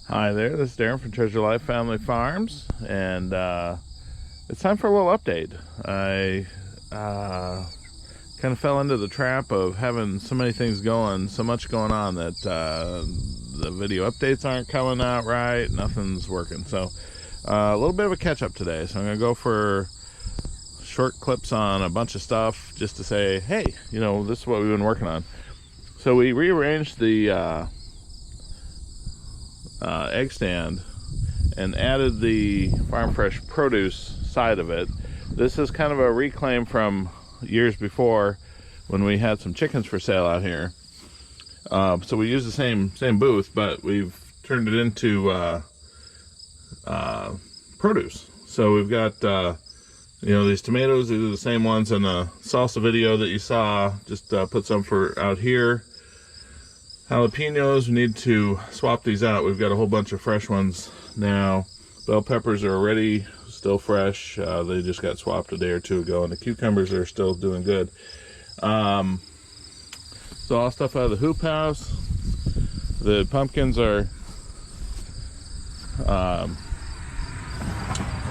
Hi there, this is Darren from Treasure Life Family Farms, and it's time for a little update. I kind of fell into the trap of having so many things going, so much going on that the video updates aren't coming out right, nothing's working. So a little bit of a catch-up today. So I'm going to go for short clips on a bunch of stuff just to say, hey, this is what we've been working on. So we rearranged the egg stand and added the farm fresh produce side of it. This is kind of a reclaim from years before when we had some chickens for sale out here. So we use the same booth, but we've turned it into produce. So we've got these tomatoes. These are the same ones in the salsa video that you saw. Just put some for out here. Jalapenos, we need to swap these out. We've got a whole bunch of fresh ones now. Bell peppers are already still fresh. They just got swapped a day or two ago, and the cucumbers are still doing good. So all stuff out of the hoop house. The pumpkins are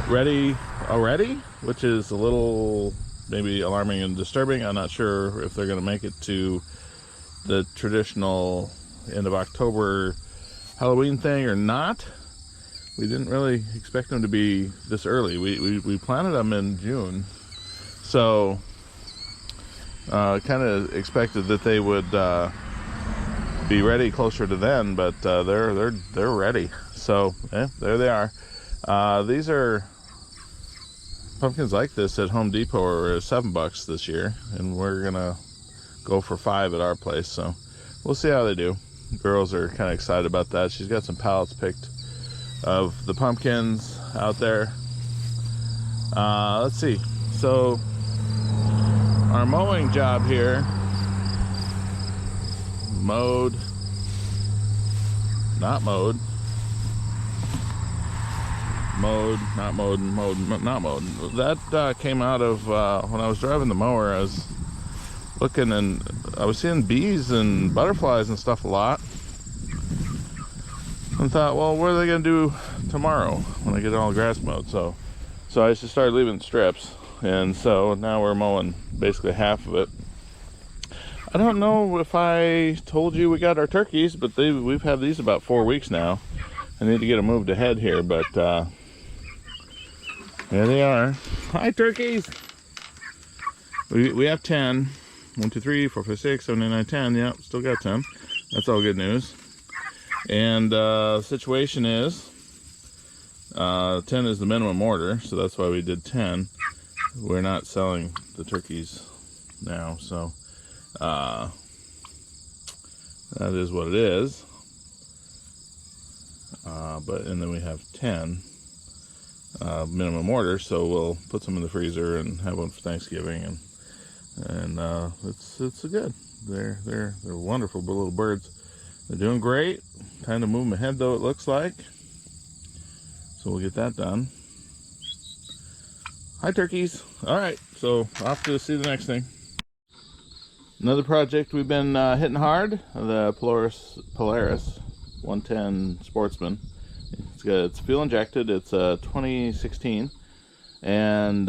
ready already, which is a little maybe alarming and disturbing. I'm not sure if they're going to make it to the traditional end of October Halloween thing or not. We didn't really expect them to be this early. We planted them in June, so kind of expected that they would be ready closer to then, but they're ready. So there they are. These are pumpkins like this at Home Depot are $7 this year, and we're gonna go for $5 at our place, so we'll see how they do. Girls are kind of excited about that. She's got some pallets picked of the pumpkins out there. Let's see. So our mowing job here, mowed, not mowed, mowed, not mowed, mowed, not mowed. That came out of when I was driving the mower. I was looking and I was seeing bees and butterflies and stuff a lot, and thought, well, what are they gonna do tomorrow when I get all the grass mowed? So I just started leaving strips, and so now we're mowing basically half of it. I don't know if I told you we got our turkeys, but we've had these about 4 weeks now. I need to get them moved ahead here, but there they are. Hi, turkeys. We have 10. 1, 2, 3, 4, 5, 6, 7, 8, 9, 10. Yep, still got 10. That's all good news. And the situation is 10 is the minimum order, so that's why we did 10. We're not selling the turkeys now, so that is what it is. And then we have 10 minimum order, so we'll put some in the freezer and have one for Thanksgiving, and it's good. They're wonderful little birds. They're doing great. Time to move them ahead, though, it looks like. So we'll get that done. Hi, turkeys. All right, so off to see the next thing. Another project we've been hitting hard, the Polaris 110 Sportsman. It's fuel injected. It's 2016, and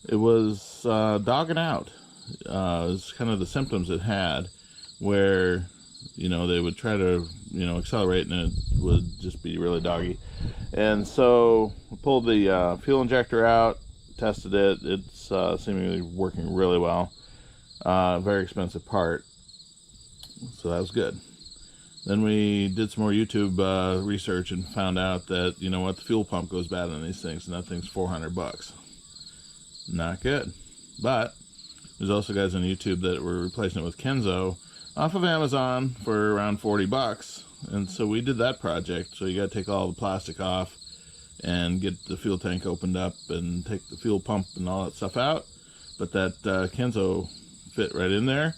it was dogging out. It was kind of the symptoms it had, where they would try to accelerate and it would just be really doggy. And so we pulled the fuel injector out, tested it. It's seemingly working really well. Very expensive part, so that was good. Then we did some more YouTube research and found out that the fuel pump goes bad on these things, and that thing's $400. Not good. But there's also guys on YouTube that were replacing it with Kenzo off of Amazon for around $40, and so we did that project. So you got to take all the plastic off and get the fuel tank opened up and take the fuel pump and all that stuff out. But that Kenzo fit right in there,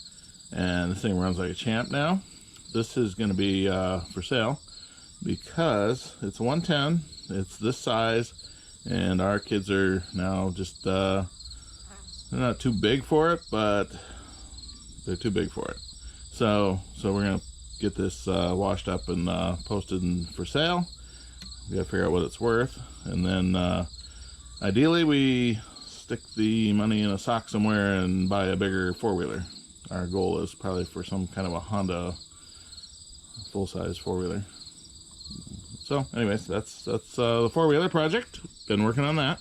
and this thing runs like a champ now. This is going to be for sale because it's 110. It's this size, and our kids are now just they're not too big for it, but they're too big for it. So we're gonna get this washed up and posted for sale. We gotta figure out what it's worth, and then ideally we stick the money in a sock somewhere and buy a bigger four-wheeler. Our goal is probably for some kind of a Honda full-size four-wheeler. So anyways, that's the four-wheeler project. Been working on that.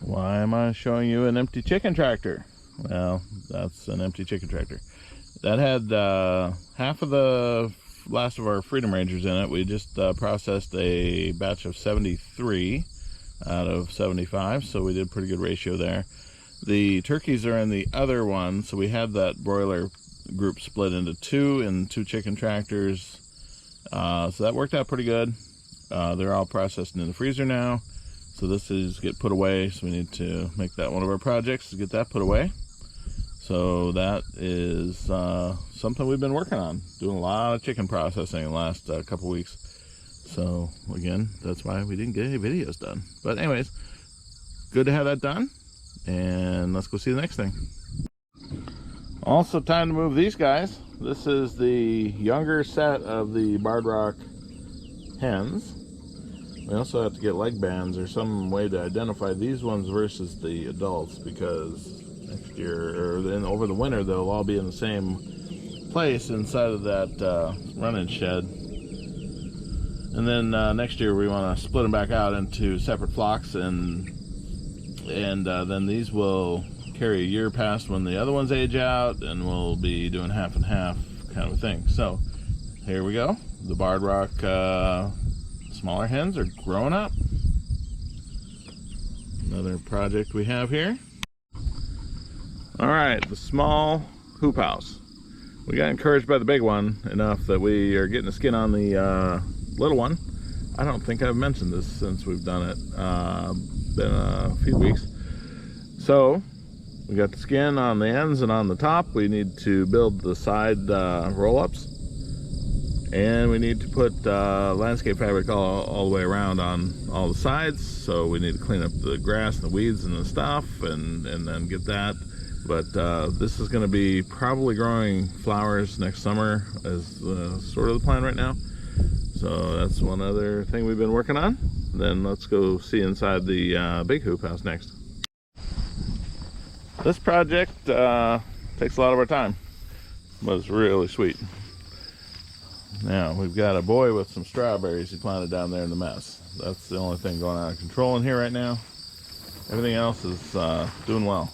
Why am I showing you an empty chicken tractor? Well, that's an empty chicken tractor. That had half of the last of our Freedom Rangers in it. We just processed a batch of 73 out of 75, so we did a pretty good ratio there. The turkeys are in the other one, so we had that broiler group split into two and two chicken tractors. So that worked out pretty good. They're all processed in the freezer now. So this is get put away, so we need to make that one of our projects to get that put away. So that is something we've been working on, doing a lot of chicken processing in the last couple weeks. So again, that's why we didn't get any videos done. But anyways, good to have that done, and let's go see the next thing. Also time to move these guys. This is the younger set of the Barred Rock hens. We also have to get leg bands or some way to identify these ones versus the adults, because next year, or then over the winter, they'll all be in the same place inside of that run-in shed. And then next year we want to split them back out into separate flocks, and then these will carry a year past when the other ones age out, and we'll be doing half and half kind of a thing. So here we go. The Barred Rock smaller hens are growing up. Another project we have here. All right, the small hoop house. We got encouraged by the big one enough that we are getting the skin on the little one. I don't think I've mentioned this since we've done it. Been a few weeks. So we got the skin on the ends and on the top. We need to build the side roll-ups, and we need to put landscape fabric all the way around on all the sides. So we need to clean up the grass and the weeds and the stuff, and then get that. But this is going to be probably growing flowers next summer as sort of the plan right now. So that's one other thing we've been working on. Then let's go see inside the big hoop house next. This project takes a lot of our time, but it's really sweet. Now we've got a boy with some strawberries he planted down there in the mess. That's the only thing going out of control in here right now. Everything else is doing well.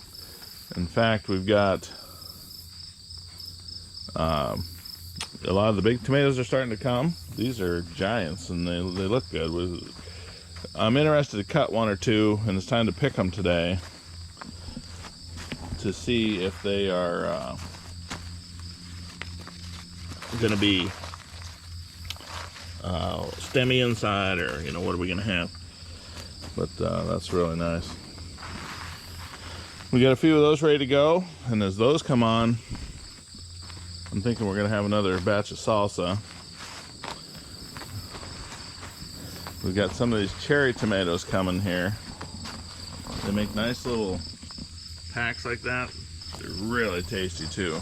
In fact, we've got a lot of the big tomatoes are starting to come. These are giants, and they look good. I'm interested to cut one or two, and it's time to pick them today to see if they are going to be stemmy inside, or what are we going to have. But that's really nice. We got a few of those ready to go, and as those come on, I'm thinking we're going to have another batch of salsa. We've got some of these cherry tomatoes coming here. They make nice little packs like that. They're really tasty too.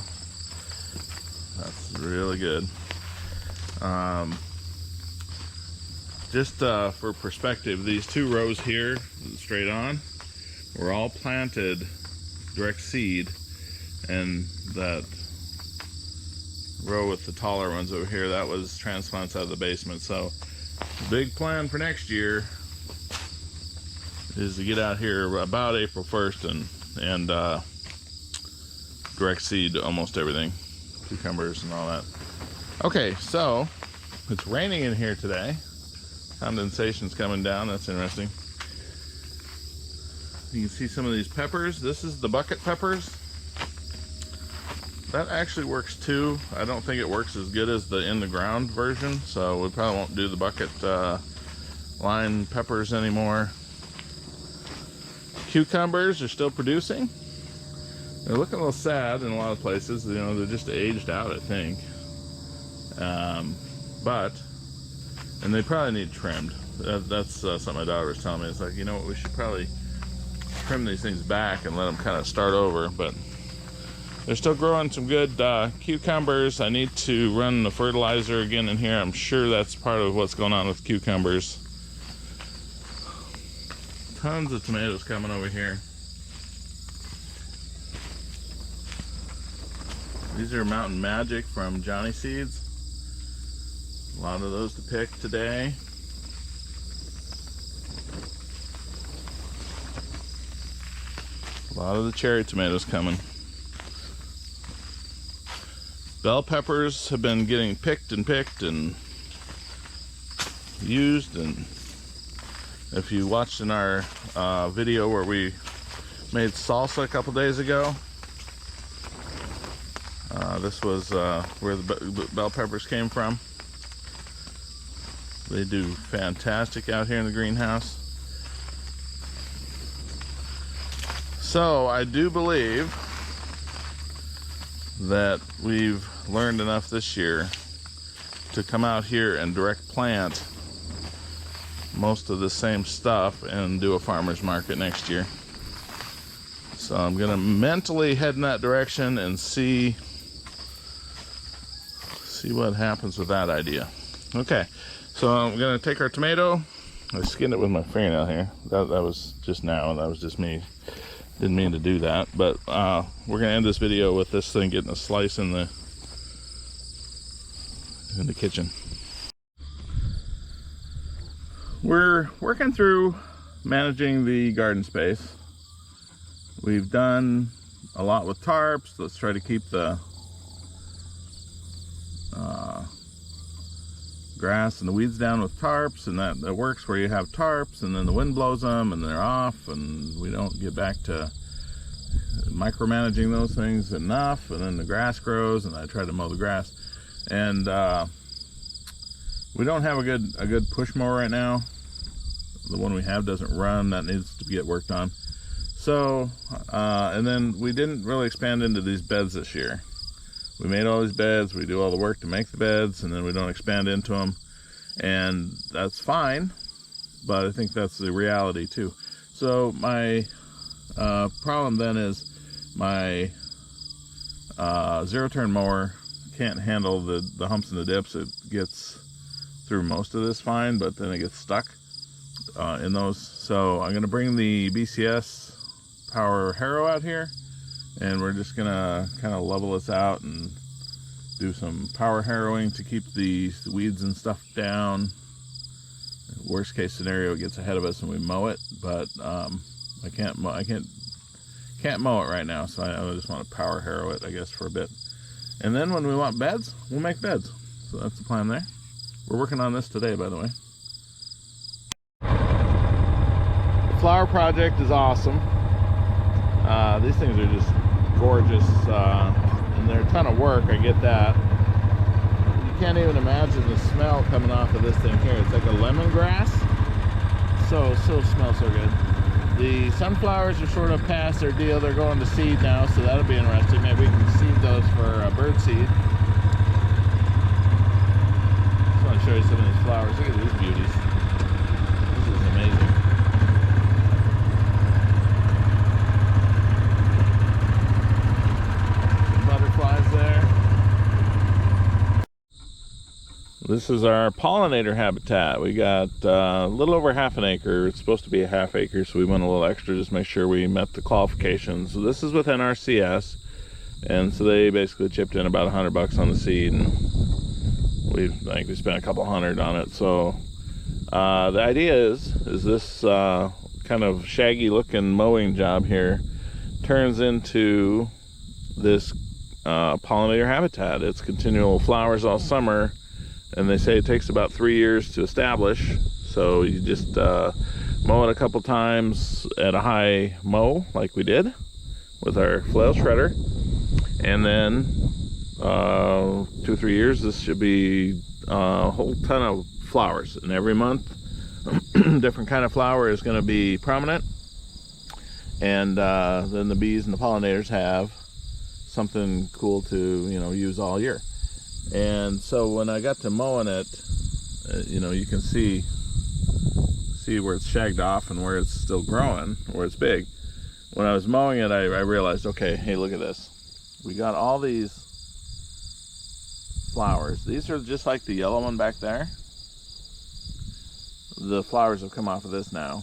That's really good. Just for perspective, these two rows here, straight on, were all planted direct seed, and that row with the taller ones over here, that was transplants out of the basement. So the big plan for next year is to get out here about April 1st and direct seed almost everything, cucumbers and all that. Okay, so it's raining in here today. Condensation's coming down. That's interesting. You can see some of these peppers. This is the bucket peppers. That actually works too. I don't think it works as good as the in the ground version, so we probably won't do the bucket line peppers anymore. Cucumbers are still producing. They're looking a little sad in a lot of places. They're just aged out, I think. And they probably need trimmed. That's something my daughter was telling me. It's like, we should probably trim these things back and let them kind of start over. But They're still growing some good cucumbers. I need to run the fertilizer again in here. I'm sure that's part of what's going on with cucumbers. Tons of tomatoes coming over here. These are Mountain Magic from Johnny Seeds. A lot of those to pick today. A lot of the cherry tomatoes coming. Bell peppers have been getting picked and used, and if you watched in our video where we made salsa a couple days ago, this was where the bell peppers came from. They do fantastic out here in the greenhouse. So I do believe that we've learned enough this year to come out here and direct plant most of the same stuff and do a farmer's market next year. So I'm gonna mentally head in that direction and see what happens with that idea. Okay, so I'm gonna take our tomato. I skinned it with my fingernail here. That was just now. That was just me. Didn't mean to do that, but we're gonna end this video with this thing getting a slice in the kitchen. We're working through managing the garden space. We've done a lot with tarps. Let's try to keep the grass and the weeds down with tarps, and that works where you have tarps and then the wind blows them and they're off, and we don't get back to micromanaging those things enough, and then the grass grows and I try to mow the grass, and we don't have a good push mower right now. The one we have doesn't run. That needs to get worked on. So and then we didn't really expand into these beds this year. We made all these beds, we do all the work to make the beds, and then we don't expand into them, and that's fine, but I think that's the reality too. So my problem then is my zero-turn mower can't handle the humps and the dips. It gets through most of this fine, but then it gets stuck in those. So I'm going to bring the BCS Power Harrow out here, and we're just gonna kind of level this out and do some power harrowing to keep the weeds and stuff down. Worst case scenario, it gets ahead of us and we mow it, but I can't mow it right now, so I just want to power harrow it, I guess, for a bit. And then when we want beds, we'll make beds. So that's the plan there. We're working on this today, by the way. The flower project is awesome. These things are just gorgeous, and they're a ton of work, I get that. You can't even imagine the smell coming off of this thing here. It's like a lemongrass. So smells so good. The sunflowers are sort of past their deal. They're going to seed now, so that'll be interesting. Maybe we can seed those for bird seed. Just want to show you some of these flowers. Look at these beauties. This is amazing. Butterflies there. This is our pollinator habitat. We got a little over half an acre. It's supposed to be a half acre, so we went a little extra just to make sure we met the qualifications. So this is with NRCS, and so they basically chipped in about $100 on the seed, and I think we spent a couple $100 on it. So the idea is this kind of shaggy looking mowing job here turns into this pollinator habitat. It's continual flowers all summer, and they say it takes about 3 years to establish. So you just mow it a couple times at a high mow like we did with our flail shredder, and then 2 or 3 years this should be a whole ton of flowers, and every month different kind of flower is going to be prominent, and then the bees and the pollinators have something cool to use all year. And so when I got to mowing it, you can see where it's shagged off and where it's still growing, where it's big. When I was mowing it, I realized, okay, hey, look at this. we got all these flowers. These are just like the yellow one back there. The flowers have come off of this now,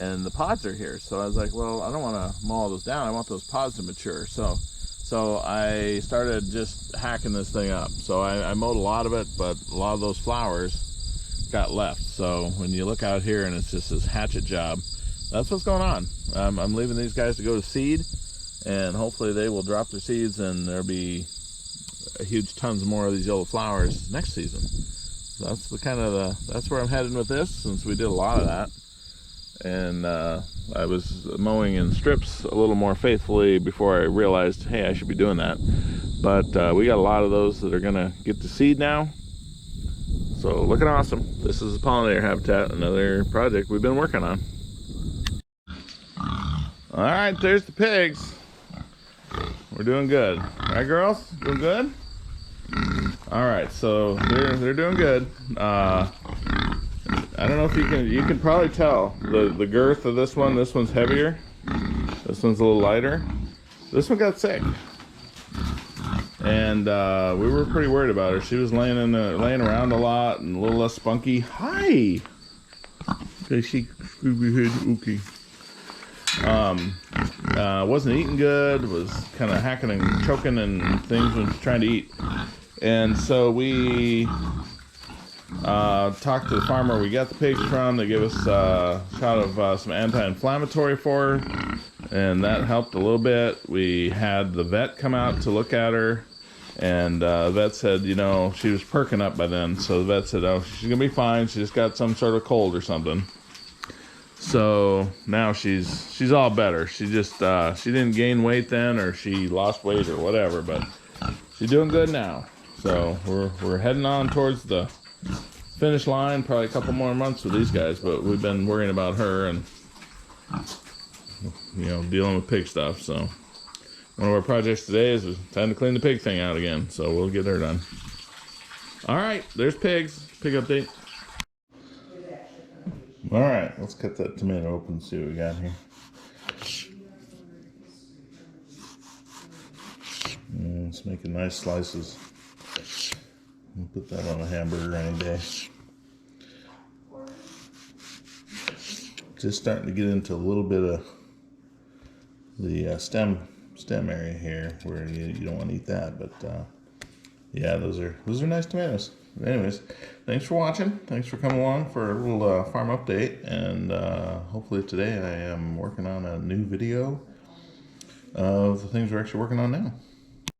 and the pods are here. So I was like, well, I don't want to mow all those down. I want those pods to mature. So I started just hacking this thing up. So I mowed a lot of it, but a lot of those flowers got left. So when you look out here and it's just this hatchet job, that's what's going on. I'm leaving these guys to go to seed, and hopefully they will drop their seeds and there'll be huge tons more of these yellow flowers next season. So that's that's where I'm headed with this, since we did a lot of that. And I was mowing in strips a little more faithfully before I realized, hey, I should be doing that. But we got a lot of those that are gonna get to seed now. So looking awesome. This is pollinator habitat, another project we've been working on. All right, there's the pigs. We're doing good, right, girls? Doing good. All right, so they're doing good. I don't know if you can probably tell the girth of this one. This one's heavier. This one's a little lighter. This one got sick, and we were pretty worried about her. She was laying around a lot and a little less spunky. Hi. Okay, she okay. Wasn't eating good. Was kind of hacking and choking and things when trying to eat. And so we talked to the farmer we got the pigs from. They gave us a shot of some anti-inflammatory for her, and that helped a little bit. We had the vet come out to look at her, and the vet said, you know, she was perking up by then. So the vet said, oh, she's gonna be fine. She just got some sort of cold or something. So now she's all better. She just she didn't gain weight then, or she lost weight or whatever, but she's doing good now. So we're heading on towards the finish line. Probably a couple more months with these guys, but we've been worrying about her and, you know, dealing with pig stuff. So one of our projects today is time to clean the pig thing out again. So we'll get her done. All right, there's pigs. Pig update. All right, let's cut that tomato open and see what we got here. Let's make nice slices. We'll put that on a hamburger any day. Just starting to get into a little bit of the stem area here, where you don't want to eat that, but yeah, those are nice tomatoes. Anyways, thanks for watching. Thanks for coming along for a little farm update, and hopefully today I am working on a new video of the things we're actually working on now.